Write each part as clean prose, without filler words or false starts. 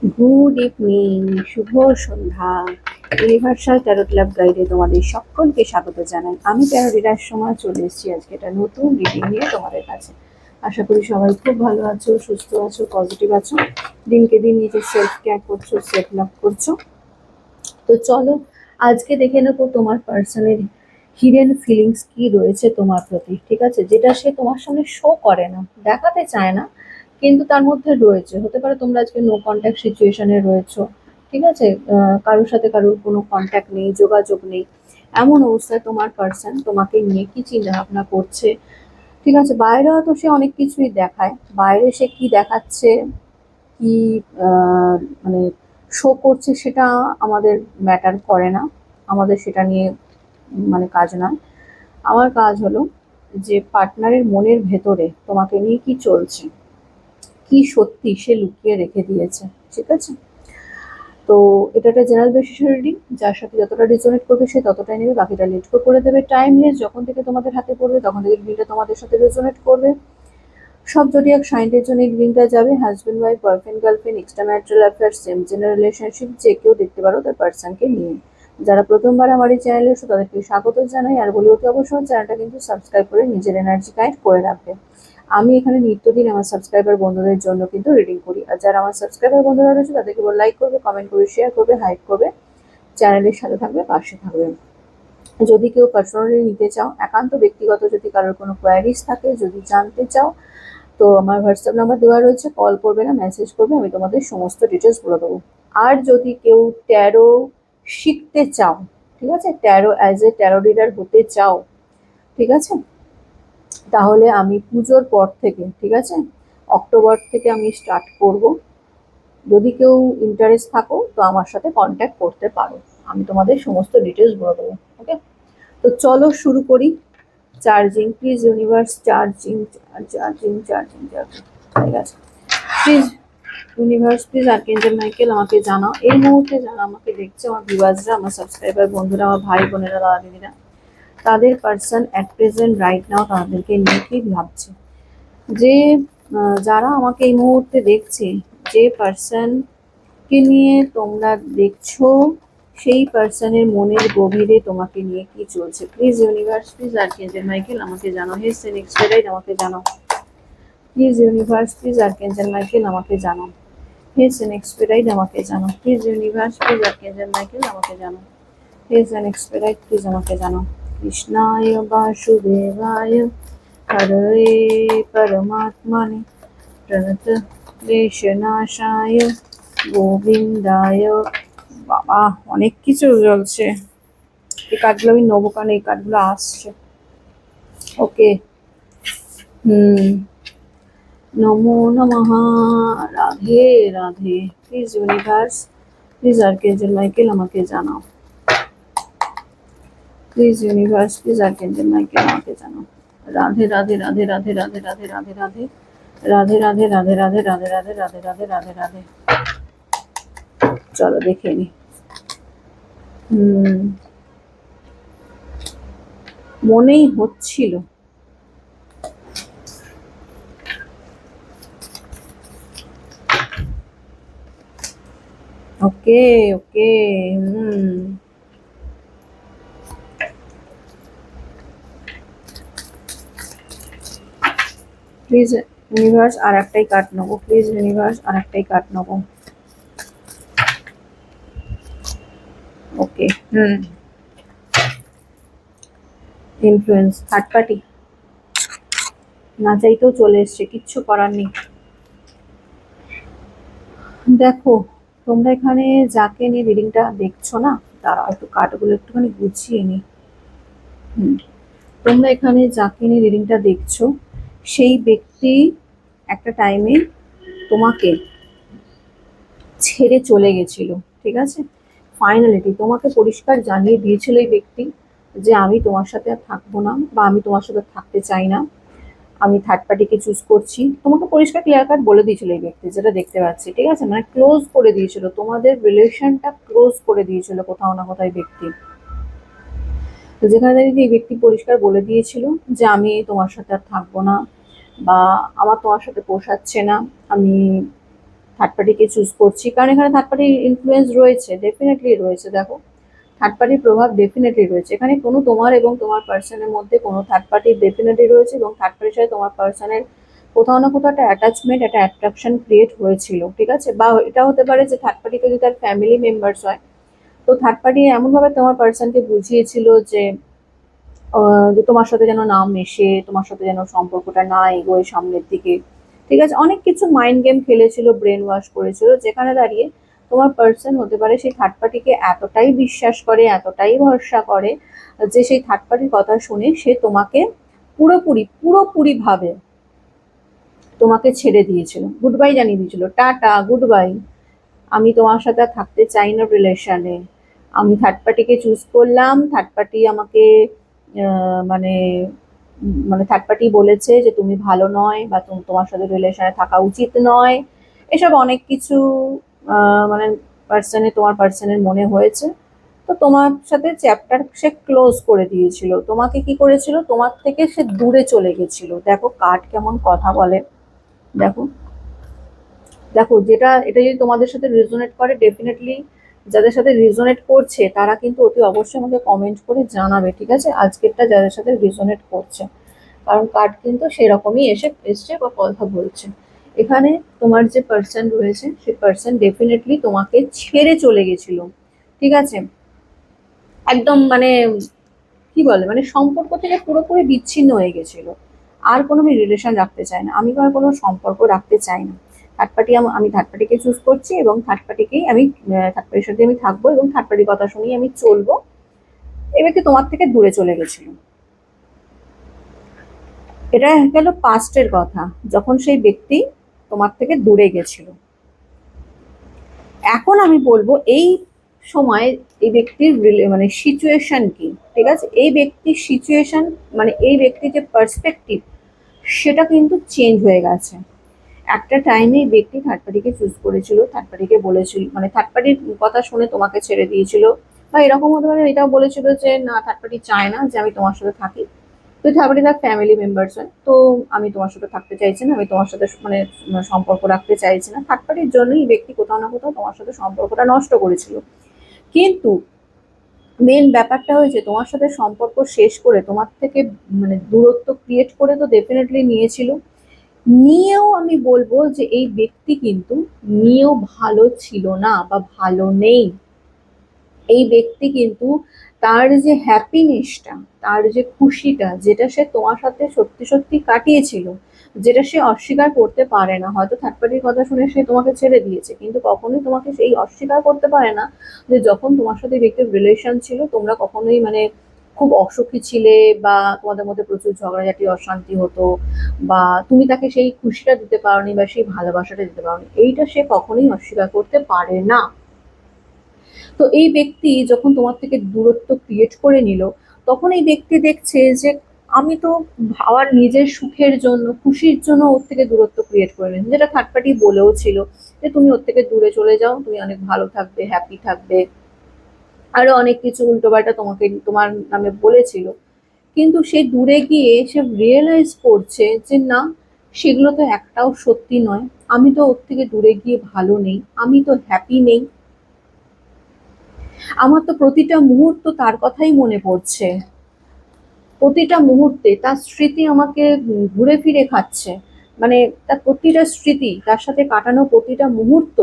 Good evening, শুভ সন্ধ্যা। Universal taro club গাইডে তোমাদের সকলকে স্বাগত জানাই। আমি ট্যারো রিডার সময় চলে এসেছি আজকে একটা নতুন রিডিং নিয়ে তোমাদের কাছে। আশা করি সবাই খুব ভালো আছো, সুস্থ আছো, পজিটিভ আছো, দিনকে দিন নিজের সেলফ কেয়ার করছো, সেলফ লাভ করছো। তো চলো আজকে দেখে নেবো তোমার পার্সনের হিডেন ফিলিংস কি রয়েছে তোমার প্রতি। ঠিক আছে, যেটা সে তোমার সামনে শো করে না, দেখাতে চায় না, কিন্তু তার মধ্যে রয়েছে। হতে পারে তোমরা আজকে নো কন্ট্যাক্ট সিচুয়েশনে রয়েছো, ঠিক আছে, কারোর সাথে কারোর কোনো কন্ট্যাক্ট নেই, যোগাযোগ নেই। এমন অবস্থায় তোমার পার্সন তোমাকে নিয়ে কি চিন্তা ভাবনা করছে। ঠিক আছে, বাইরে হয়তো সে অনেক কিছুই দেখায়, বাইরে সে কি দেখাচ্ছে, কি আহ, মানে শো করছে, সেটা আমাদের ম্যাটার করে না। আমাদের সেটা নিয়ে কাজ নয়। আমার কাজ হলো যে পার্টনারের মনের ভেতরে তোমাকে নিয়ে কি চলছে, কি সত্যি সে লুকিয়ে রেখে দিয়েছে। ঠিক আছে, তো এটা একটা জেনারেল বেসিস রিডিং, যার সাথে যতটা রেজোনেট করবে সে ততটাই নেবে, বাকিটা লেট করে দেবে। টাইমলেস, যখন থেকে তোমাদের হাতে পড়বে তখন থেকে রিডিংটা তোমাদের সাথে রেজোনেট করবে। সব জোডিয়াক সাইনদের জন্য এই রিডিংটা যাবে। Husband wife, boyfriend girlfriend, extra marital affair, same gender relationship, যে কেউ দেখতে পারো তার পার্সনকে নিয়ে। যারা প্রথমবার আমার এই চ্যানেলে এসো তাদেরকে স্বাগত জানাই, আর বলি অতি অবশ্যই চ্যানেলটা কিন্তু সাবস্ক্রাইব করে নিজের এনার্জি গাইড করে রাখবে। আমি এখানে নিত্যদিন আমার সাবস্ক্রাইবার বন্ধুদের জন্য কিন্তু রিডিং করি, আর যারা আমার সাবস্ক্রাইবার বন্ধুরা রয়েছে তাদেরকে লাইক করবে, কমেন্ট করবে, শেয়ার করবে, হাইপ করবে, চ্যানেলের সাথে থাকবে, পাশে থাকবে। যদি কেউ পার্সোনালি নিতে চাও, একান্ত ব্যক্তিগত যদি কারোর কোনো কোয়ারিজ থাকে, যদি জানতে চাও, তো আমার হোয়াটসঅ্যাপ নাম্বার দেওয়া রয়েছে, কল করবে না, মেসেজ করবে, আমি তোমাদের সমস্ত ডিটেলস বলে দেবো। আর যদি কেউ ট্যারো শিখতে চাও, ঠিক আছে, taro as a taro reader হতে চাও, ঠিক আছে, তাহলে আমি পুজোর পর থেকে, ঠিক আছে, অক্টোবর থেকে আমি স্টার্ট করব। যদি কেউ ইন্টারেস্ট থাকো তো আমার সাথে কন্ট্যাক্ট করতে পারো, আমি তোমাদের সমস্ত ডিটেলস বলে দেবো। ওকে, তো চলো শুরু করি। Charging, please universe, charging, charging, charging, charging, ঠিক আছে। Please universe, please archangel Michael আমাকে জানাও এই মুহূর্তে, যারা আমাকে দেখছে, আমার ভিউয়ার্সরা, আমার সাবস্ক্রাইবার বন্ধুরা, আমার ভাই বোনেরা, দাদা দিদিরা, তাদের person at present right now তাদেরকে নিয়ে কি ভাবছে। যে যারা আমাকে এই মুহূর্তে দেখছে, যে পার্সনকে নিয়ে তোমরা দেখছো, সেই পার্সনের মনের গভীরে তোমাকে নিয়ে কি চলছে। Please universe, please archangel Michael আমাকে জানাও। হে সেন এক্সপেরাইট আমাকে জানাও। Please universe, please archangel Michael আমাকে জানাও। হে সেন এক্সপেরাইট আমাকে জানাও। Please universe, please archangel Michael আমাকে জানাও। হে সেন এক্সপেরাইট প্লিজ আমাকে জানাও। কৃষ্ণায় বাসুদেবায় হরে পরমাত্মনে প্রণত ক্লেশনাশায় গোবিন্দায়। বাবা, অনেক কিছু চলছে। এই কার্ডগুলো আমি নেবো কারণ এই কার্ডগুলো আসছে। ওকে, নমো নমঃ, Radhe Radhe. Please universe, please archangel Michael আমাকে জানাও। Please universe, please archangel Michael আমাকে জানাও। রাধে রাধে রাধে রাধে রাধে রাধে রাধে রাধে রাধে রাধে রাধে রাধে রাধে রাধে রাধে রাধে রাধে রাধে। চলো দেখে নি। মনেই হচ্ছিল ওকে ওকে। প্লিজ ইউনিভার্স আর একটাই কার্ড নেবো। প্লিজ ইউনিভার্স আর একটাই কার্ড নেবো। ওকে, ইনফ্লুয়েন্স, থার্ড পার্টি না চাইতেও চলে এসছে, কিচ্ছু করার নেই। দেখো, তোমরা এখানে যাকে নিয়ে রিডিংটা দেখছো না, তারা একটু কার্ডগুলো একটুখানি গুছিয়ে নি। তোমরা এখানে যাকে নিয়ে রিডিংটা দেখছো, সেই ব্যক্তি একটা টাইমে তোমাকে ছেড়ে চলে গেছিল। ঠিক আছে, ফাইনালিটি তোমাকে পরিষ্কার জানিয়ে দিয়েছিল এই ব্যক্তি যে আমি তোমার সাথে আর থাকবো না, বা আমি তোমার সাথে থাকতে চাই না, আমি থার্ড পার্টিকে চুজ করছি। তোমাকে পরিষ্কার ক্লিয়ার কাট বলে দিয়েছিল এই ব্যক্তি, যেটা দেখতে পাচ্ছি। ঠিক আছে, ক্লোজ করে দিয়েছিল, তোমাদের রিলেশনটা ক্লোজ করে দিয়েছিল কোথাও না কোথায় ব্যক্তি। তো যেখানে দাঁড়িয়ে এই ব্যক্তি পরিষ্কার বলে দিয়েছিল যে আমি তোমার সাথে আর থাকবো না, বা আমার তোমার সাথে পোষাচ্ছে না, আমি থার্ড পার্টিকে চুজ করছি, কারণ এখানে থার্ড পার্টির ইনফ্লুয়েন্স রয়েছে, ডেফিনেটলি রয়েছে। দেখো, থার্ড পার্টির প্রভাব ডেফিনেটলি রয়েছে এখানে। কোনো তোমার এবং তোমার পার্সনের মধ্যে কোনো থার্ড পার্টির ডেফিনেটলি রয়েছে, এবং থার্ড পার্টির সাথে তোমার পার্সনের কোথাও না কোথাও একটা অ্যাটাচমেন্ট, একটা অ্যাট্রাকশন ক্রিয়েট হয়েছিল, ঠিক আছে? বা এটা হতে পারে যে থার্ড পার্টি যদি তার ফ্যামিলি মেম্বার্স হয়, তো থার্ড পার্টি এমনভাবে তোমার পার্সনকে বুঝিয়েছিল যে যে তোমার সাথে যেন না মেশে, তোমার সাথে যেন সম্পর্কটা না এগোয় সামনের দিকে, ঠিক আছে? অনেক কিছু মাইন্ড গেম খেলেছিল, ব্রেন ওয়াশ করেছিল, যেখানে দাঁড়িয়ে তোমার পার্সন হতে পারে সেই থার্ড পার্টিকে এতটাই বিশ্বাস করে, এতটাই ভরসা করে, যে সেই থার্ড পার্টির কথা শুনে সে তোমাকে পুরোপুরি পুরোপুরি ভাবে তোমাকে ছেড়ে দিয়েছিল, গুড বাই জানিয়ে দিয়েছিল, টাটা গুড বাই, আমি তোমার সাথে আর থাকতে চাই না রিলেশনে। আমি থার্ড পার্টিকে চুজ করলাম, থার্ড পার্টি আমাকে মানে মানে থার্ড পার্টি বলেছে যে তুমি ভালো নয়, বা তোমার সাথে রিলেশনে থাকা উচিত নয়, এসব অনেক কিছু মানে তোমার পার্সনের মনে হয়েছে। তো তোমার সাথে চ্যাপ্টার সে ক্লোজ করে দিয়েছিল, তোমাকে কি করেছিল, তোমার থেকে সে দূরে চলে গেছিল। দেখো কার্ড কেমন কথা বলে, দেখো, দেখো, এটা যদি তোমাদের সাথে রেজোনেট করে, ডেফিনেটলি যাদের সাথে রেজোনেট করছে তারা কিন্তু অতি অবশ্যই আমাকে কমেন্ট করে জানাবে, ঠিক আছে, আজকেরটা যাদের সাথে রেজোনেট করছে। কারণ কার্ড কিন্তু সেরকমই এসছে বা কথা বলছে এখানে। তোমার যে পার্সন রয়েছে সে পার্সন ডেফিনেটলি তোমাকে ছেড়ে চলে গেছিল, ঠিক আছে? একদম মানে কি বলে, মানে সম্পর্ক থেকে পুরোপুরি বিচ্ছিন্ন হয়ে গেছিল, আর কোনো আমি রিলেশন রাখতে চাই না, আমি আর কোনো সম্পর্ক রাখতে চাই না। থার্ড পার্টি, আমি থার্ড পার্টিকে চুজ করছি, এবং থার্ড পার্টিকেই আমি থার্ড পার্টির সাথে আমি থাকবো, এবং থার্ড পার্টির কথা শুনেই আমি চলবো। এই ব্যক্তি তোমার থেকে দূরে চলে গেছিল। এটা গেল পাস্টের কথা, যখন সেই ব্যক্তি তোমার থেকে দূরে গেছিল। এখন আমি বলবো এই সময় এই ব্যক্তির মানে সিচুয়েশন কি, ঠিক আছে? এই ব্যক্তির সিচুয়েশন, মানে এই ব্যক্তির যে পার্সপেক্টিভ, সেটা কিন্তু চেঞ্জ হয়ে গেছে। একটা টাইমে এই ব্যক্তি থার্ড পার্টিকে চুজ করেছিল, থার্ড পার্টিকে বলেছিল, মানে থার্ড পার্টির কথা শুনে তোমাকে ছেড়ে দিয়েছিল, বা এরকম হতে পারে এটাও বলেছিল যে না, থার্ড পার্টি চায় না যে আমি তোমার সাথে থাকি। তো থার্ড পার্টি তার ফ্যামিলি মেম্বার্স হয়, তো আমি তোমার সাথে থাকতে চাইছি না, আমি তোমার সাথে মানে সম্পর্ক রাখতে চাইছি না। থার্ড পার্টির জন্যই এই ব্যক্তি কোথাও না কোথাও তোমার সাথে সম্পর্কটা নষ্ট করেছিল। কিন্তু মেন ব্যাপারটা হয়েছে, তোমার সাথে সম্পর্ক শেষ করে তোমার থেকে মানে দূরত্ব ক্রিয়েট করে তো ডেফিনেটলি নিয়েছিল। নিয়েও আমি বলবো যে এই ব্যক্তি কিন্তু নিয়েও ভালো ছিল না বা ভালো নেই। এই ব্যক্তি কিন্তু তার যে হ্যাপিনেসটা, তার যে খুশিটা, যেটা সে তোমার সাথে সত্যি সত্যি কাটিয়েছিল, যেটা সে অস্বীকার করতে পারে না। হয়তো থার্ড পার্টির কথা শুনে সে তোমাকে ছেড়ে দিয়েছে, কিন্তু কখনোই তোমাকে সেই অস্বীকার করতে পারে না যে যখন তোমার সাথে ব্যক্তির রিলেশন ছিল, তোমরা কখনোই মানে খুব অসুখী ছিলে, বা তোমাদের মধ্যে প্রচুর ঝগড়াঝাটি অশান্তি হতো, বা তুমি তাকে সেই খুশিটা দিতে পারোনি বা সেই ভালোবাসাটা দিতে পারোনি, এইটা সে কখনোই অস্বীকার করতে পারে না। তো এই ব্যক্তি যখন তোমার থেকে দূরত্ব ক্রিয়েট করে নিল, তখন এই ব্যক্তি দেখছে যে আমি তো আমার নিজের সুখের জন্য, খুশির জন্য ওর থেকে দূরত্ব ক্রিয়েট করে নিয়েছি, যেটা থার্ড পার্টি বলেও ছিল যে তুমি ওর থেকে দূরে চলে যাও, তুমি অনেক ভালো থাকবে, হ্যাপি থাকবে, আরো অনেক কিছু উল্টোপাল্টা তোমাকে তোমার নামে বলেছিল। কিন্তু সে দূরে গিয়ে সে রিয়েলাইজ করছে যে না, সেগুলো তো একটাও সত্যি নয়, আমি তো ওর থেকে দূরে গিয়ে ভালো নেই, আমি তো হ্যাপি নেই, আমার তো প্রতিটা মুহূর্ত তার কথাই মনে পড়ছে, প্রতিটা মুহূর্তে তার স্মৃতি আমাকে ঘুরে ফিরে খাচ্ছে, মানে তার প্রতিটা স্মৃতি, তার সাথে কাটানো প্রতিটা মুহূর্ত,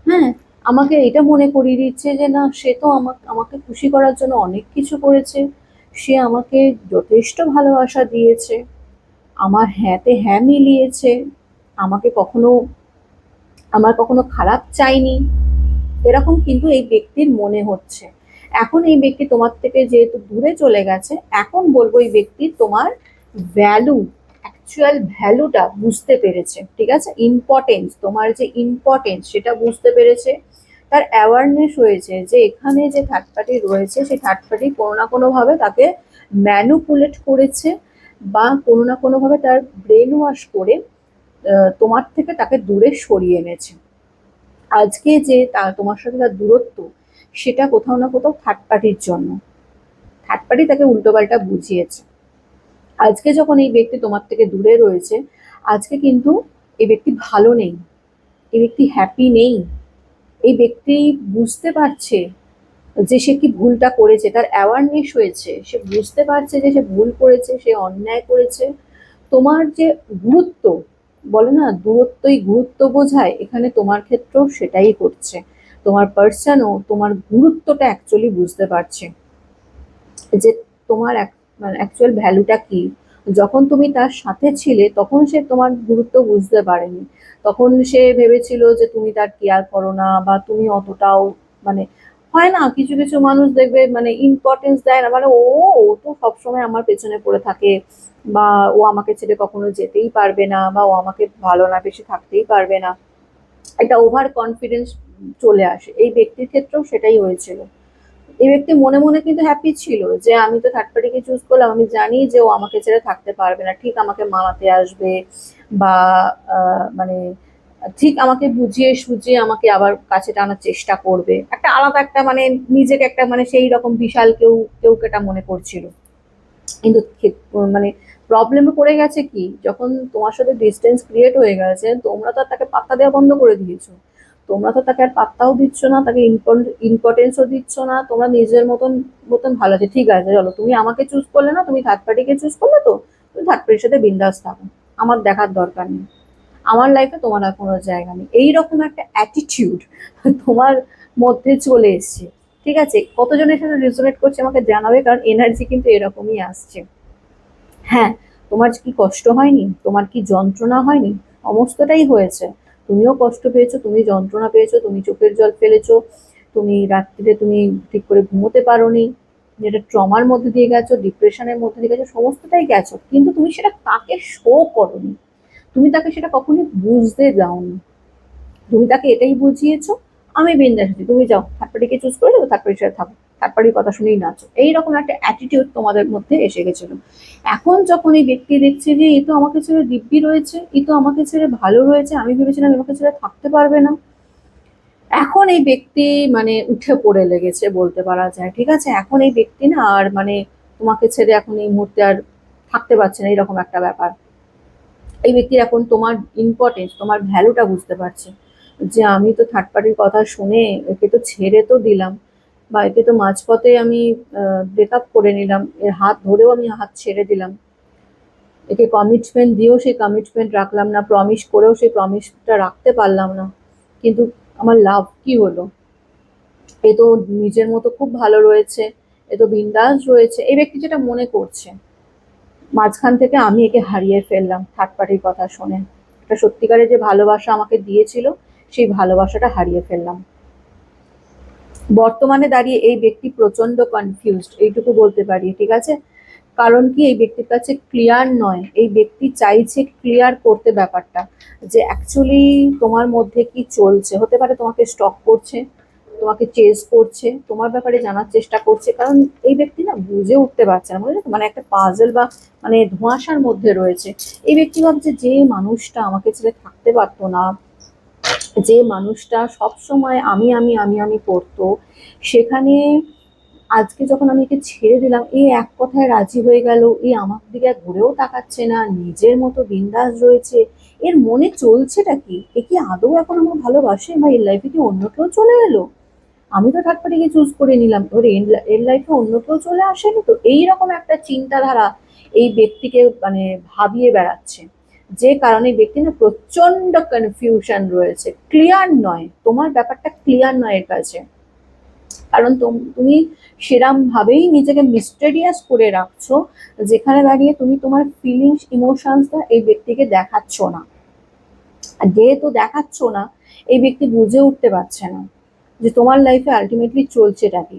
হ্যাঁ, আমাকে এটা মনে করিয়ে দিচ্ছে যে না, সে তো আমাকে আমাকে খুশি করার জন্য অনেক কিছু করেছে, সে আমাকে যথেষ্ট ভালোবাসা দিয়েছে, আমার হ্যাঁতে হ্যাঁ মিলিয়েছে, আমাকে কখনো, আমার কখনো খারাপ চাইনি, এরকম কিন্তু এই ব্যক্তির মনে হচ্ছে। এখন এই ব্যক্তি তোমার থেকে যেহেতু দূরে চলে গেছে, এখন বলবো এই ব্যক্তি তোমার ভ্যালু, অ্যাকচুয়াল ভ্যালুটা বুঝতে পেরেছে, ঠিক আছে? ইম্পর্টেন্স, তোমার যে ইম্পর্টেন্স সেটা বুঝতে পেরেছে। তার অ্যাওয়ারনেস হয়েছে যে এখানে যে থার্ড পার্টি রয়েছে, সেই থার্ড পার্টি কোনো না কোনোভাবে তাকে ম্যানুপুলেট করেছে, বা কোনো না কোনোভাবে তার ব্রেন ওয়াশ করে তোমার থেকে তাকে দূরে সরিয়ে এনেছে। আজকে যে তোমার সাথে তার দূরত্ব, সেটা কোথাও না কোথাও থার্ড পার্টির জন্য, থার্ড পার্টি তাকে উল্টোপাল্টা বুঝিয়েছে। আজকে যখন এই ব্যক্তি তোমার থেকে দূরে রয়েছে, আজকে কিন্তু এই ব্যক্তি ভালো নেই, এই ব্যক্তি হ্যাপি নেই। এই ব্যক্তি বুঝতে পারছে যে সে কি ভুলটা করেছে, তার অ্যাওয়ারনেস হয়েছে, সে বুঝতে পারছে যে সে ভুল করেছে, সে অন্যায় করেছে। তোমার যে গুরুত্ব, বলে না দূরত্বই গুরুত্ব বোঝায়, এখানে তোমার ক্ষেত্রেও সেটাই করছে। তোমার পার্সনও তোমার গুরুত্বটা অ্যাকচুয়ালি বুঝতে পারছে, যে তোমার মানে অ্যাকচুয়াল ভ্যালুটা কি। যখন তুমি তার সাথে ছিলে তখন সে তোমার গুরুত্ব বুঝতে পারেনি, তখন সে ভেবেছিল যে তুমি তার কেয়ার করো না, বা তুমি অতটাও মানে, হয় না কিছু কিছু মানুষ দেখবে মানে ইম্পর্টেন্স দেয় না, মানে ও ও তো সবসময় আমার পেছনে পড়ে থাকে, বা ও আমাকে ছেড়ে কখনো যেতেই পারবে না, বা ও আমাকে ভালো না বেশি থাকতেই পারবে না। একটা ওভার কনফিডেন্স চলে আসে, এই ব্যক্তির ক্ষেত্রেও সেটাই হয়েছিল। এই ব্যক্তি মনে মনে কিন্তু হ্যাপি ছিল যে আমি তো থার্ড পার্টিকে চুজ করলাম, আমি জানি যে ও আমাকে ছেড়ে থাকতে পারবে না, ঠিক আমাকে মানাতে আসবে, বা মানে ঠিক আমাকে বুঝিয়ে সুঝিয়ে আমাকে আবার কাছে টানার চেষ্টা করবে, একটা আলাদা একটা মানে নিজেকে একটা মানে সেই রকম বিশাল কেউ কেউ কেটা মনে করছিল। কিন্তু মানে প্রবলেমে পড়ে গেছে কি, যখন তোমার সাথে ডিস্টেন্স ক্রিয়েট হয়ে গেছে, তোমরা তো আর তাকে পাত্তা দেওয়া বন্ধ করে দিয়েছো। তোমরা তো তাকে আর পাত্তাও দিচ্ছ না, তাকে ইম্পর্টেন্সও দিচ্ছ না, তোমরা নিজের মতন মতন ভালো আছে, ঠিক আছে চলো তুমি আমাকে চুজ করলে না, তুমি থার্ড পার্টিকে চুজ করলে, তো তুমি থার্ড পার্টির সাথে বিন্দাস থাকো, আমার দেখার দরকার নেই, আমার লাইফে তোমার আর কোনো জায়গা নেই, এইরকম একটা অ্যাটিটিউড তোমার মধ্যে চলে এসছে। ঠিক আছে, কতজনের সাথে রেজোনেট করছে আমাকে জানাবে, কারণ এনার্জি কিন্তু এরকমই আসছে। হ্যাঁ, তোমার কি কষ্ট হয়নি, তোমার কি যন্ত্রণা হয়নি, সমস্তটাই হয়েছে। তুমিও কষ্ট পেয়েছো, তুমি যন্ত্রণা পেয়েছো, তুমি চোখের জল ফেলেছো, তুমি রাত্রিরে তুমি ঠিক করে ঘুমোতে পারোনি, যেটা ট্রমার মধ্যে দিয়ে গেছো, ডিপ্রেশনের মধ্যে দিয়ে গেছো, সমস্তটাই গেছো, কিন্তু তুমি সেটা তাকে শো করোনি, তুমি তাকে সেটা কখনোই বুঝতে দাওনি। তুমি তাকে এটাই বুঝিয়েছো আমি বিন্দাস আছি, তুমি যাও থার্ড পার্টিকে চুজ করে দেবো, থার্ড পার্টির সাথে থাকো, থার্ড পার্টির কথা শুনেই নাচো, এইরকম একটা অ্যাটিটিউড তোমাদের মধ্যে এসে গেছিল। এখন যখন এই ব্যক্তি দেখছে যে এ তো আমাকে ছেড়ে দিব্যি রয়েছে, এ তো আমাকে ছেড়ে ভালো রয়েছে, আমি ভেবেছিলাম আমাকে ছেড়ে থাকতে পারবে না, এখন এই ব্যক্তি মানে উঠে পড়ে লেগেছে বলতে পারা যায়। ঠিক আছে, এখন এই ব্যক্তি না আর মানে তোমাকে ছেড়ে এখন এই মুহূর্তে আর থাকতে পারছে না, এরকম একটা ব্যাপার। এই ব্যক্তির এখন তোমার ইম্পর্টেন্স, তোমার ভ্যালুটা বুঝতে পারছে, যে আমি তো থার্ড পার্টির কথা শুনে একে তো ছেড়ে তো দিলাম, বা একে তো মাঝপথে আমি ব্রেকআপ করে নিলাম, এর হাত ধরেও আমি হাত ছেড়ে দিলাম, একে কমিটমেন্ট দিয়েও সেই কমিটমেন্ট রাখলাম না, প্রমিস করেও সেই প্রমিসটা রাখতে পারলাম না, কিন্তু আমার লাভ কি হলো? এ তো নিজের মতো খুব ভালো রয়েছে, এ তো বিন্দাস রয়েছে, এই ব্যক্তি যেটা মনে করছে, মাঝখান থেকে আমি একে হারিয়ে ফেললাম থার্ড পার্টির কথা শুনে, একটা সত্যিকারের যে ভালোবাসা আমাকে দিয়েছিল, সেই ভালোবাসাটা হারিয়ে ফেললাম। বর্তমানে দাঁড়িয়ে এই ব্যক্তি প্রচন্ড কনফিউজড, এইটুকু বলতে পারি। ঠিক আছে, কারণ কি এই ব্যক্তির কাছে ক্লিয়ার নয়, এই ব্যক্তি চাইছে ক্লিয়ার করতে ব্যাপারটা, যে অ্যাকচুয়ালি তোমার মধ্যে কি চলছে। হতে পারে তোমাকে স্টক করছে, তোমাকে চেজ করছে, তোমার ব্যাপারে জানার চেষ্টা করছে, কারণ এই ব্যক্তি না বুঝে উঠতে পারছে না, বুঝলে তো, মানে একটা পাজল বা মানে ধোঁয়াশার মধ্যে রয়েছে। এই ব্যক্তি ভাবছে যে মানুষটা আমাকে ছেড়ে থাকতে পারতো না, যে মানুষটা সব সময় আমি করতো, সেখানে আজকে যখন আমি একে ছেড়ে দিলাম, এই এক কথায় রাজি হয়ে গেল, এই আমার দিকে আর ঘুরেও তাকাচ্ছে না, নিজের মতো বিন্দাস রয়েছে। এর মনে চলছেটা কি, এ কি আদৌ এখন আমার ভালোবাসে, বা এর লাইফে কি অন্য কেউ চলে এলো? আমি তো থার্ড পার্টিকে চুজ করে নিলাম, এবার এর লাইফে অন্য কেউ চলে আসেনি তো, এইরকম একটা চিন্তাধারা এই ব্যক্তিকে মানে ভাবিয়ে বেড়াচ্ছে, যে কারণে ব্যক্তি না প্রচন্ড কনফিউশন রয়েছে, ক্লিয়ার নয়, তোমার ব্যাপারটা ক্লিয়ার নয় এর কাছে। কারণ তুমি সেরাম ভাবেই নিজেকে মিস্টেরিয়াস করে রাখছো, যেখানে দাঁড়িয়ে তুমি তোমার ফিলিংস ইমোশনসটা এই ব্যক্তিকে দেখাচ্ছ না। আর যেহেতু দেখাচ্ছ না, এই ব্যক্তি বুঝে উঠতে পারছে না যে তোমার লাইফে আলটিমেটলি চলছেটা কি।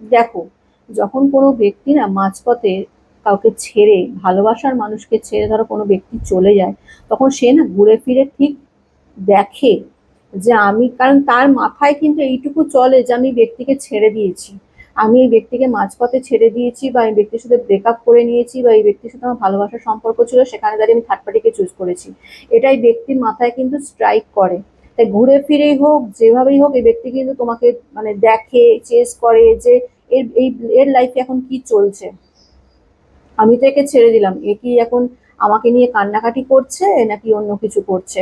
দেখো, যখন কোনো ব্যক্তি না মাঝপথে কাউকে ছেড়ে, ভালোবাসার মানুষকে ছেড়ে ধরো কোনো ব্যক্তি চলে যায়, তখন সে না ঘুরে ফিরে ঠিক দেখে যে আমি, কারণ তার মাথায় কিন্তু এইটুকু চলে যে আমি ব্যক্তিকে ছেড়ে দিয়েছি, আমি এই ব্যক্তিকে মাঝপথে ছেড়ে দিয়েছি, বা এই ব্যক্তির সাথে ব্রেকআপ করে নিয়েছি, বা এই ব্যক্তির সাথে আমার ভালোবাসার সম্পর্ক ছিল, সেখানে দাঁড়িয়ে আমি থার্ড পার্টিকে চুজ করেছি, এটাই ব্যক্তির মাথায় কিন্তু স্ট্রাইক করে। তাই ঘুরে ফিরেই হোক যেভাবেই হোক এই ব্যক্তি কিন্তু তোমাকে মানে দেখে, চেস করে, যে এর লাইফে এখন কি চলছে, আমি তো একে ছেড়ে দিলাম, এ কি এখন আমাকে নিয়ে কান্নাকাটি করছে নাকি অন্য কিছু করছে,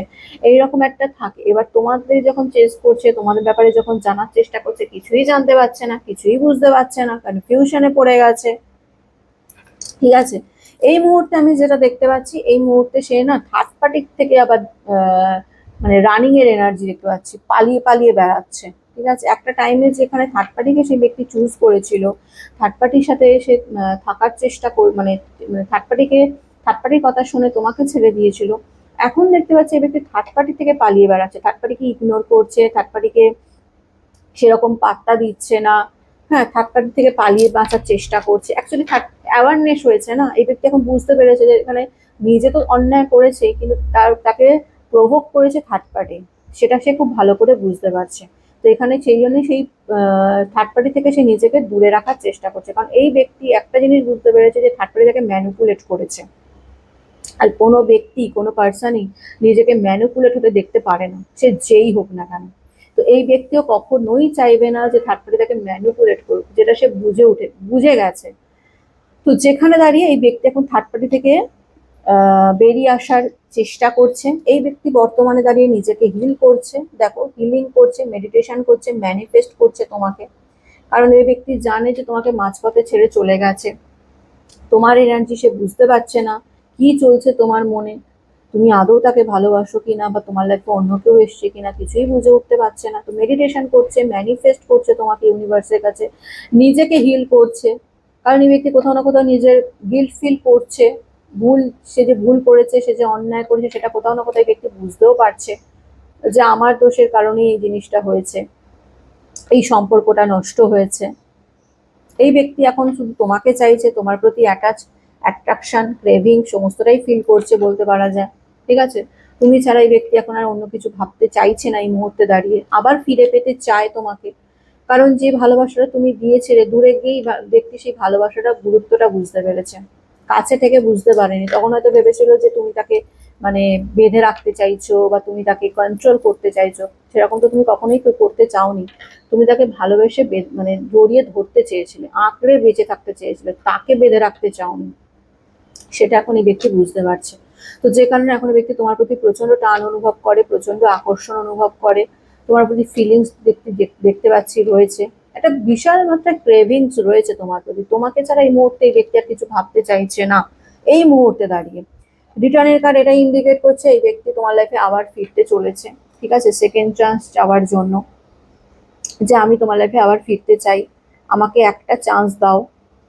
এইরকম একটা থাকে। এবার তোমাদের যখন চেস করছে, তোমাদের ব্যাপারে যখন জানার চেষ্টা করছে, কিছুই জানতে পারছে না, কিছুই বুঝতে পারছে না, কনফিউশনে পড়ে গেছে। ঠিক আছে, এই মুহূর্তে আমি যেটা দেখতে পাচ্ছি, এই মুহূর্তে সে না থার্ড পার্টির থেকে আবার আহ, মানে রানিং এর এনার্জি দেখতে পাচ্ছি, পালিয়ে পালিয়ে বেড়াচ্ছে। ঠিক আছে, একটা টাইমে যেখানে থার্ড পার্টিকে সেই ব্যক্তি চুজ করেছিল, থার্ড পার্টির সাথে সে থাকার চেষ্টা মানে থার্ড পার্টির কথা শুনে তোমাকে ছেড়ে দিয়েছিল, এখন দেখতে পাচ্ছি এই ব্যক্তি থার্ড পার্টি থেকে পালিয়ে বেড়াচ্ছে, থার্ড পার্টিকে ইগনোর করছে, থার্ড পার্টিকে সেরকম পাত্তা দিচ্ছে না। হ্যাঁ, থার্ড পার্টি থেকে পালিয়ে বাঁচার চেষ্টা করছে। অ্যাকচুয়ালি অ্যাওয়ারনেস হয়েছে না, এই ব্যক্তি এখন বুঝতে পেরেছে যে এখানে নিজে তো অন্যায় করেছে, কিন্তু তাকে প্রভোগ করেছে থার্ড পার্টি, সেটা সে খুব ভালো করে বুঝতে পারছে। তো এখানে সেই জন্য সেই থার্ড পার্টি থেকে সে নিজেকে দূরে রাখার চেষ্টা করছে, কারণ এই ব্যক্তি একটা জিনিস বুঝতে পেরেছে যে থার্ড পার্টি তাকে ম্যানিপুলেট করেছে। আর কোনো ব্যক্তি, কোনো পার্সনই নিজেকে ম্যানিপুলেট হতে দেখতে পারে না, সে যেই হোক না কেন। তো এই ব্যক্তিও কখনোই চাইবে না যে থার্ড পার্টি তাকে ম্যানিপুলেট করুক, যেটা সে বুঝে গেছে। তো যেখানে দাঁড়িয়ে এই ব্যক্তি এখন থার্ড পার্টি থেকে বেরিয়ে আসার চেষ্টা করছে। এই ব্যক্তি বর্তমানে দাঁড়িয়ে নিজেকে হিল করছে, দেখো হিলিং করছে, মেডিটেশন করছে, ম্যানিফেস্ট করছে তোমাকে। কারণ এই ব্যক্তি জানে যে তোমাকে মাঝপথে ছেড়ে চলে গেছে, তোমার এনার্জি সে বুঝতে পারছে না, কি চলছে তোমার মনে, তুমি আদৌ তাকে ভালোবাসো কিনা, বা তোমার লাইফে অন্য কেউ এসছে কিনা, কিছুই বুঝে উঠতে পারছে না। তো মেডিটেশন করছে, ম্যানিফেস্ট করছে তোমাকে ইউনিভার্সের কাছে, নিজেকে হিল করছে। কারণ এই ব্যক্তি কোথাও না কোথাও নিজের গিল্ট ফিল করছে, ভুল, সে যে ভুল করেছে, সে যে অন্যায় করেছে, সেটা কোথাও না কোথাও এই ব্যক্তি বুঝতেও পারছে যে আমার দোষের কারণেই এই জিনিসটা হয়েছে, এই সম্পর্কটা নষ্ট হয়েছে। এই ব্যক্তি এখন শুধু তোমাকে চাইছে, তোমার প্রতি অ্যাট্রাকশন, ক্রেভিং সমস্তটাই ফিল করছে বলতে পারা যায়। ঠিক আছে, তুমি ছাড়া এই ব্যক্তি এখন আর অন্য কিছু ভাবতে চাইছে না, এই মুহূর্তে দাঁড়িয়ে আবার ফিরে পেতে চায় তোমাকে। কারণ যে ভালোবাসাটা তুমি দিয়েছিলে, দূরে গিয়েই ব্যক্তি সেই ভালোবাসাটা গুরুত্বটা বুঝতে পেরেছে, কাছে থেকে বুঝতে পারেনি। তখন হয়তো ভেবেছিল যে তুমি তাকে মানে বেঁধে রাখতে চাইছো, বা তুমি তাকে কন্ট্রোল করতে চাইছো, সেরকম তো তুমি কখনোই করতে চাওনি। তুমি তাকে ভালোবেসে মানে জড়িয়ে ধরতে চেয়েছিলে, আঁকড়ে বেঁচে থাকতে চেয়েছিলে, তাকে বেঁধে রাখতে চাওনি। সেটা এখন এই ব্যক্তি বুঝতে পারছে। তো যে কারণে এখন এই ব্যক্তি তোমার প্রতি প্রচন্ড টান অনুভব করে, প্রচন্ড আকর্ষণ অনুভব করে, তোমার প্রতি ফিলিংস দেখতে পাচ্ছি রয়েছে, একটা বিশাল মাত্রায় ক্রেভিংস রয়েছে তোমার প্রতি। তোমাকে ছাড়া এই মুহূর্তে এই ব্যক্তি আর কিছু ভাবতে চাইছে না, এই মুহূর্তে দাঁড়িয়ে। রিটার্নের কার্ড এটা ইন্ডিকেট করছে এই ব্যক্তি তোমার লাইফে আবার ফিরতে চলেছে। ঠিক আছে, সেকেন্ড চান্স চাওয়ার জন্য, যে আমি তোমার লাইফে আবার ফিরতে চাই, আমাকে একটা চান্স দাও।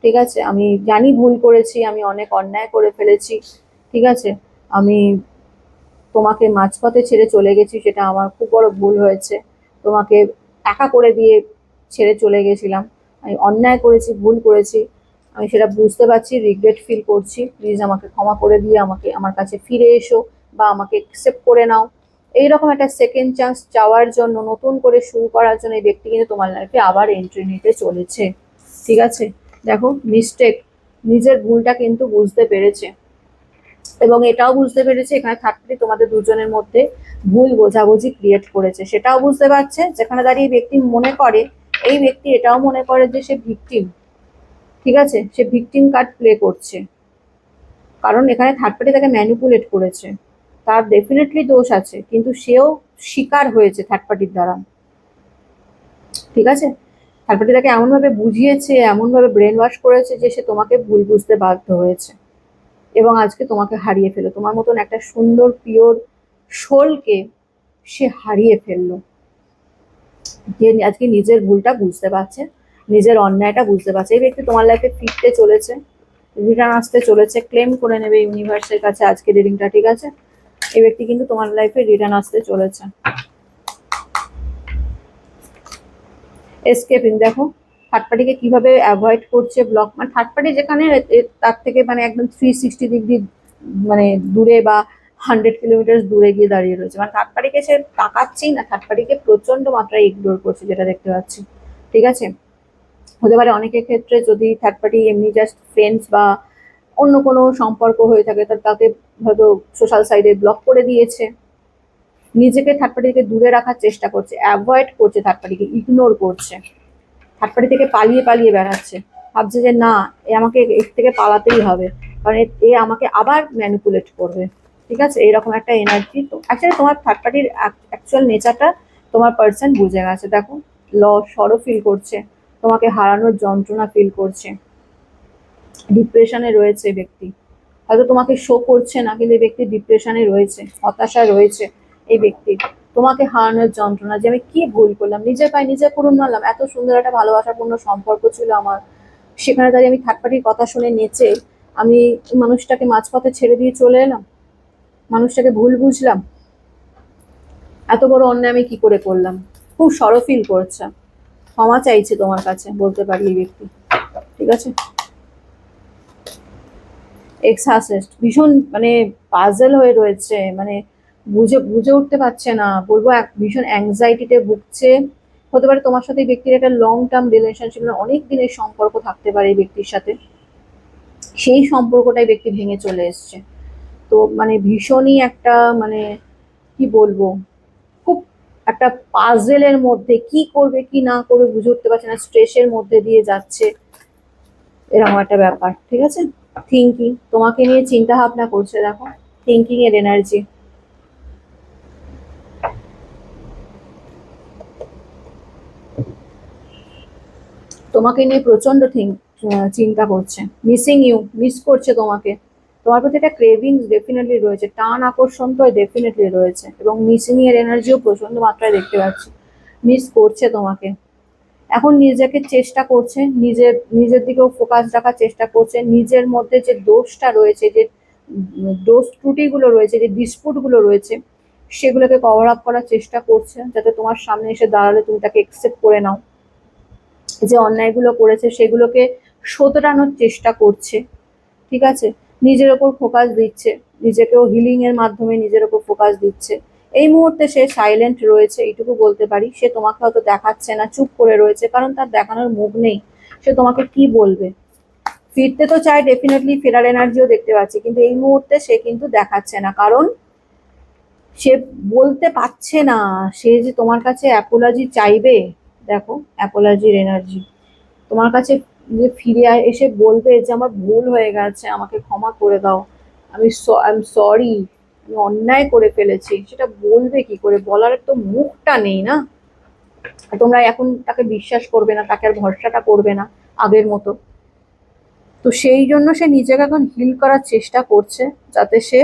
ঠিক আছে, আমি জানি ভুল করেছি, আমি অনেক অন্যায় করে ফেলেছি। ঠিক আছে, আমি তোমাকে মাঝপথে ছেড়ে চলে গেছি, সেটা আমার খুব বড় ভুল হয়েছে। তোমাকে একা করে দিয়ে ছেড়ে চলে গেছিলাম, আমি অন্যায় করেছি, ভুল করেছি, আমি সেটা বুঝতে পারছি, রিগ্রেট ফিল করছি। প্লিজ আমাকে ক্ষমা করে দিয়ে আমাকে আমার কাছে ফিরে এসো, বা আমাকে অ্যাকসেপ্ট করে নাও। এইরকম একটা সেকেন্ড চান্স চাওয়ার জন্য, নতুন করে শুরু করার জন্য এই ব্যক্তি কিন্তু তোমার লাইফে আবার এন্ট্রি নিতে চলেছে। ঠিক আছে, দেখো মিস্টেক, নিজের ভুলটা কিন্তু বুঝতে পেরেছে, এবং এটাও বুঝতে পেরেছে এখানে থাকতে তোমাদের দুজনের মধ্যে ভুল বোঝাবুঝি ক্রিয়েট করেছে, সেটাও বুঝতে পারছে। যেখানে দাঁড়িয়ে ব্যক্তি মনে করে, এই ব্যক্তি এটাও মনে করে যে সে ভিকটিম। ঠিক আছে, সে ভিকটিম কার্ড প্লে করছে, কারণ এখানে থার্ড পার্টি তাকে ম্যানিপুলেট করেছে, তার ডেফিনেটলি দোষ আছে, কিন্তু সেও শিকার হয়েছে থার্ড পার্টির দ্বারা। ঠিক আছে, থার্ড পার্টি তাকে এমনভাবে বুঝিয়েছে, এমনভাবে ব্রেন ওয়াশ করেছে যে সে তোমাকে ভুল বুঝতে বাধ্য হয়েছে, এবং আজকে তোমাকে হারিয়ে ফেলো, তোমার মতন একটা সুন্দর পিওর সোলকে সে হারিয়ে ফেললো। যে আজকে নিজের ভুলটা বুঝতে পারছে, নিজের অন্যায়টা বুঝতে পারছে। এই ব্যক্তি তোমার লাইফে ফিরতে চলেছে, রিটার্ন আসতে চলেছে, ক্লেম করে নেবে ইউনিভার্সের কাছে আজকে রিডিংটা। ঠিক আছে, এই ব্যক্তি কিন্তু তোমার লাইফে রিটার্ন আসতে চলেছে। এসকেপিং, দেখো থার্ড পার্টিকে কিভাবে অ্যাভয়েড করছে, ব্লক, মানে থার্ড পার্টি যেখানে তার থেকে মানে একদম 360 ডিগ্রি মানে দূরে, বা 100 কিলোমিটার দূরে গিয়ে দাঁড়িয়ে রয়েছে, মানে থার্ড পার্টিকে সে তাকাচ্ছেই না, থার্ড পার্টিকে প্রচন্ড মাত্রায় ইগনোর করছে, যেটা দেখতে পাচ্ছি। ঠিক আছে, হতে পারে অনেকের ক্ষেত্রে যদি থার্ড পার্টি এমনি জাস্ট ফ্রেন্ডস বা অন্য কোনো সম্পর্ক হয়ে থাকে, তাকে হয়তো সোশ্যাল সাইডে ব্লক করে দিয়েছে, নিজেকে থার্ড পার্টি থেকে দূরে রাখার চেষ্টা করছে, অ্যাভয়েড করছে, থার্ড পার্টিকে ইগনোর করছে, থার্ড পার্টি থেকে পালিয়ে পালিয়ে বেড়াচ্ছে, ভাবছে যে না, আমাকে এর থেকে পালাতেই হবে, কারণ এ আমাকে আবার ম্যানিপুলেট করবে, ঠিক আছে? এইরকম একটা এনার্জি। তো অ্যাকচুয়ালি তোমার থার্ড পার্টির অ্যাকচুয়াল নেচারটা তোমার পার্সন বুঝে গেছে। দেখো, সরো ফিল করছে, তোমাকে হারানোর যন্ত্রণা ফিল করছে, ডিপ্রেশনে রয়েছে ব্যক্তি। হয়তো তোমাকে শো করছে না, কিন্তু এই ব্যক্তি ডিপ্রেশনে রয়েছে, হতাশা রয়েছে এই ব্যক্তির। তোমাকে হারানোর যন্ত্রণা, যে আমি কি ভুল করলাম, নিজের পায়ে নিজে করুন মারলাম। এত সুন্দর একটা ভালোবাসাপূর্ণ সম্পর্ক ছিল আমার, সেখানে দাঁড়িয়ে আমি থার্ড পার্টির কথা শুনে নেচে আমি মানুষটাকে মাঝপথে ছেড়ে দিয়ে চলে এলাম, মানুষটাকে ভুল বুঝলাম। এত বড় অন্যায় আমি কি করে করলাম? খুব সরো ফিল করছে, ক্ষমা চাইছে তোমার কাছে, বলতে পারি এই ব্যক্তি, ঠিক আছে? এক্সাসেস্ট ভীষণ মানে পাজল হয়ে রয়েছে, মানে বুঝে বুঝে উঠতে পারছে না, বলবো ভীষণ অ্যাংজাইটিতে ভুগছে। হতে পারে তোমার সাথে এই ব্যক্তির একটা লং টার্ম রিলেশনশিপ, অনেক দিনের সম্পর্ক থাকতে পারে এই ব্যক্তির সাথে, সেই সম্পর্কটাই ব্যক্তি ভেঙে চলে এসছে। তো মানে ভীষণই একটা মানে কি বলবো, খুব একটা পাজেলের মধ্যে, কি করবে কি না করবে বুঝে উঠতে পারছে না, স্ট্রেসের মধ্যে দিয়ে যাচ্ছে, এরকম একটা ব্যাপার, ঠিক আছে? থিঙ্কিং, তোমাকে নিয়ে চিন্তা ভাবনা করছে, দেখো থিঙ্কিং এর এনার্জি। তোমাকে নিয়ে প্রচন্ড চিন্তা করছে, মিসিং ইউ, মিস করছে তোমাকে। তোমার প্রতি একটা ক্রেভিংস ডেফিনেটলি রয়েছে, টান আকর্ষণ তো ডেফিনেটলি রয়েছে, এবং মিসিং এর এনার্জিও প্রচন্ড মাত্রায় দেখতে পাচ্ছি। মিস করছে তোমাকে, এখন নিজেকে চেষ্টা করছে, নিজের নিজের দিকেও ফোকাস রাখার চেষ্টা করছে, নিজের মধ্যে যে দোষটা রয়েছে, যে দোষ ত্রুটিগুলো রয়েছে, যে ডিসপুটগুলো রয়েছে, সেগুলোকে কভার আপ করার চেষ্টা করছে, যাতে তোমার সামনে এসে দাঁড়ালে তুমি তাকে একসেপ্ট করে নাও। যে অন্যায়গুলো করেছে সেগুলোকে শোধরানোর চেষ্টা করছে, ঠিক আছে? নিজের ওপর ফোকাস দিচ্ছে, নিজেকেও হিলিং এর মাধ্যমে নিজের ওপর ফোকাস দিচ্ছে। এই মুহূর্তে সে সাইলেন্ট রয়েছে, এইটুকু বলতে পারি। সে তোমাকে হয়তো দেখাচ্ছে না, চুপ করে রয়েছে, কারণ তার দেখানোর মুখ নেই। সে তোমাকে কি বলবে? ফিরতে তো চায় ডেফিনেটলি, ফেরার এনার্জিও দেখতে পাচ্ছি, কিন্তু এই মুহূর্তে সে কিন্তু দেখাচ্ছে না, কারণ সে বলতে পারছে না সে যে তোমার কাছে অ্যাপোলজি চাইবে। দেখো, অ্যাপোলজির এনার্জি তোমার কাছে, যে ফিরে এসে বলবে যে আমার ভুল হয়ে গেছে, আমাকে ক্ষমা করে দাও, আই এম সরি, আমি অন্যায় করে ফেলেছি, সেটা বলবে কি করে? বলার তো মুখটা নেই না। তোমরা এখন তাকে বিশ্বাস করবে না, তাকে আর ভরসাটা করবে না আগের মতো। তো সেই জন্য সে নিজেকে এখন হিল করার চেষ্টা করছে, যাতে সে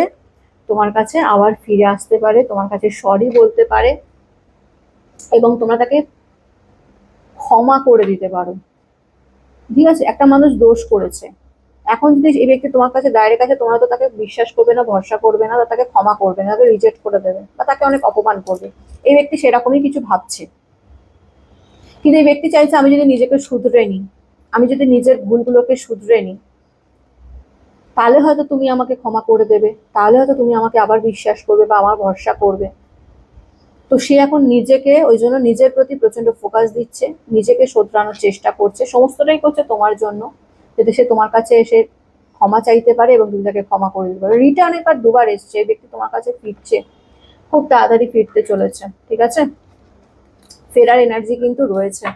তোমার কাছে আবার ফিরে আসতে পারে, তোমার কাছে সরি বলতে পারে, এবং তোমরা তাকে ক্ষমা করে দিতে পারো। ঠিক আছে, একটা মানুষ দোষ করেছে, এখন যদি এই ব্যক্তি তোমার কাছে ডাইরেক্ট আছে, তোমরা তো তাকে বিশ্বাস করবে না, ভরসা করবে না, বা তাকে ক্ষমা করবে না, তাকে রিজেক্ট করে দেবে, বা তাকে অনেক অপমান করবে। এই ব্যক্তি সেরকমই কিছু ভাবছে, কিন্তু এই ব্যক্তি চাইছে আমি যদি নিজেকে শুধরে নিই, আমি যদি নিজের ভুলগুলোকে শুধরে নিই, তাহলে হয়তো তুমি আমাকে ক্ষমা করে দেবে, তাহলে হয়তো তুমি আমাকে আবার বিশ্বাস করবে বা আমার ভরসা করবে। তো সে এখন নিজেকে, ওই জন্য নিজের প্রতি প্রচন্ড ফোকাস দিচ্ছে, নিজেকে শোধরানোর চেষ্টা করছে, সমস্তটাই করছে তোমার জন্য, যাতে সে তোমার কাছে এসে ক্ষমা চাইতে পারে এবং তুমি তাকে ক্ষমা করে দিতে পারো। রিটার্ন এবার দুবার এসছে, এই ব্যক্তি তোমার কাছে ফিরছে, খুব তাড়াতাড়ি ফিরতে চলেছে, ঠিক আছে? ফেরার এনার্জি কিন্তু রয়েছে,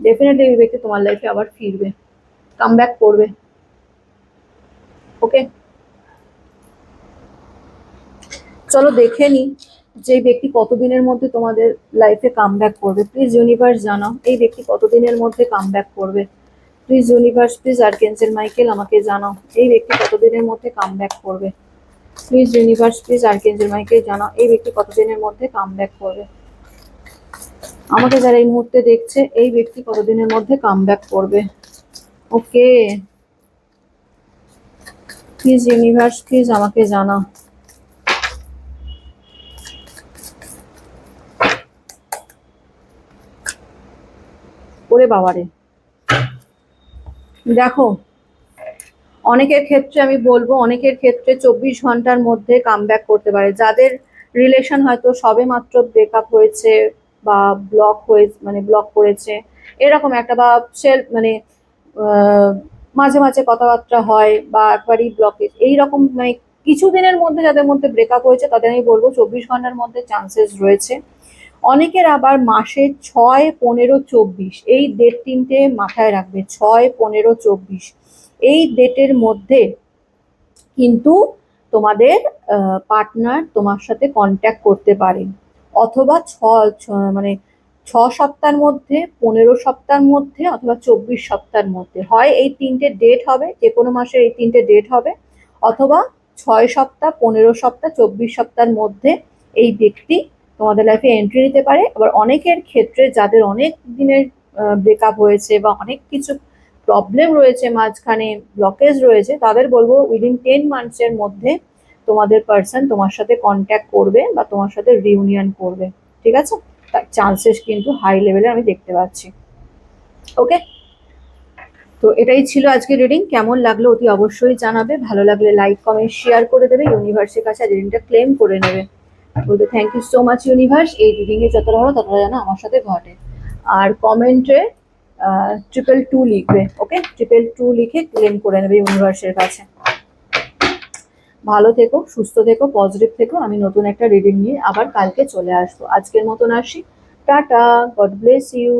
ডেফিনেটলি এই ব্যক্তি তোমার লাইফে আবার ফিরবে, কাম ব্যাক করবে। ওকে, চলো দেখে নি যে এই ব্যক্তি কতদিনের মধ্যে তোমাদের লাইফে কাম ব্যাক করবে। প্লিজ ইউনিভার্স জানাও এই ব্যক্তি কতদিনের মধ্যে কাম ব্যাক করবে। Please universe, please archangel Michael আমাকে জানাও এই ব্যক্তি কতদিনের মধ্যে কাম ব্যাক করবে। Please universe, please archangel Michael জানাও এই ব্যক্তি কতদিনের মধ্যে কাম ব্যাক করবে। আমাকে যারা এই মুহূর্তে দেখছে, এই ব্যক্তি কতদিনের মধ্যে কাম ব্যাক করবে। ওকে, প্লিজ ইউনিভার্স, প্লিজ আমাকে জানাও। ওরে বাবারে, দেখো অনেকের ক্ষেত্রে আমি বলবো, অনেকের ক্ষেত্রে 24 ঘন্টার মধ্যে কামব্যাক করতে পারে। যাদের রিলেশন হয়তো সবে মাত্র ব্রেকআপ হয়েছে, বা ব্লক হয়ে মানে ব্লক করেছে, এরকম একটা, বা সেলফ মানে আহ, মাঝে মাঝে কথাবার্তা হয়, বা একবারই ব্লকেজ, এইরকম মানে কিছুদিনের মধ্যে যাদের মধ্যে ব্রেকআপ হয়েছে, তাদের আমি বলবো 24 ঘন্টার মধ্যে চান্সেস রয়েছে। অনেকের আবার মাসে 6, 15, 24, এই ডেট তিনটে মাথায় রাখবে, 6, 15, 24, এই ডেটের মধ্যে কিন্তু তোমাদের পার্টনার তোমার সাথে কন্ট্যাক্ট করতে পারে, অথবা মানে 6 সপ্তাহের মধ্যে, 15 সপ্তাহের মধ্যে, অথবা 24 সপ্তাহের মধ্যে। হয় এই 3টে ডেট হবে, যে কোনো মাসের এই 3টে ডেট হবে, অথবা 6 সপ্তাহ, 15 সপ্তাহ, 24 সপ্তাহের মধ্যে এই ব্যক্তি তোমাদের লাইফে এন্ট্রি নিতে পারে। আবার অনেকের ক্ষেত্রে যাদের অনেক দিনের ব্রেকআপ হয়েছে বা অনেক কিছু প্রবলেম রয়েছে, মাঝখানে ব্লকেজ রয়েছে, তাদের বলবো উইদিন 10 মান্থসের মধ্যে তোমাদের পার্সন তোমার সাথে কন্ট্যাক্ট করবে বা তোমার সাথে রিউনিয়ন করবে। ঠিক আছে, তার চান্সেস কিন্তু হাই লেভেলে আমি দেখতে পাচ্ছি। ওকে, তো এটাই ছিল আজকে রিডিং। কেমন লাগলো অতি অবশ্যই জানাবে, ভালো লাগলে লাইক কমেন্ট শেয়ার করে দেবে, ইউনিভার্সের কাছে রিডিংটা ক্লেম করে নেবে। বলতে thank you so much universe, এই রিডিং এ যতটা হলো ততটা যেন আমার সাথে ঘটে। আর কমেন্টে 222 লিখবে, ওকে, 222 লিখে ক্লেম করে নেবে ইউনিভার্সের কাছে। ভালো থেকো, সুস্থ থেকো, পজিটিভ থেকো। আমি নতুন একটা রিডিং নিয়ে আবার কালকে চলে আসবো। আজকের মতন আসি, টাটা, গড ব্লেস ইউ।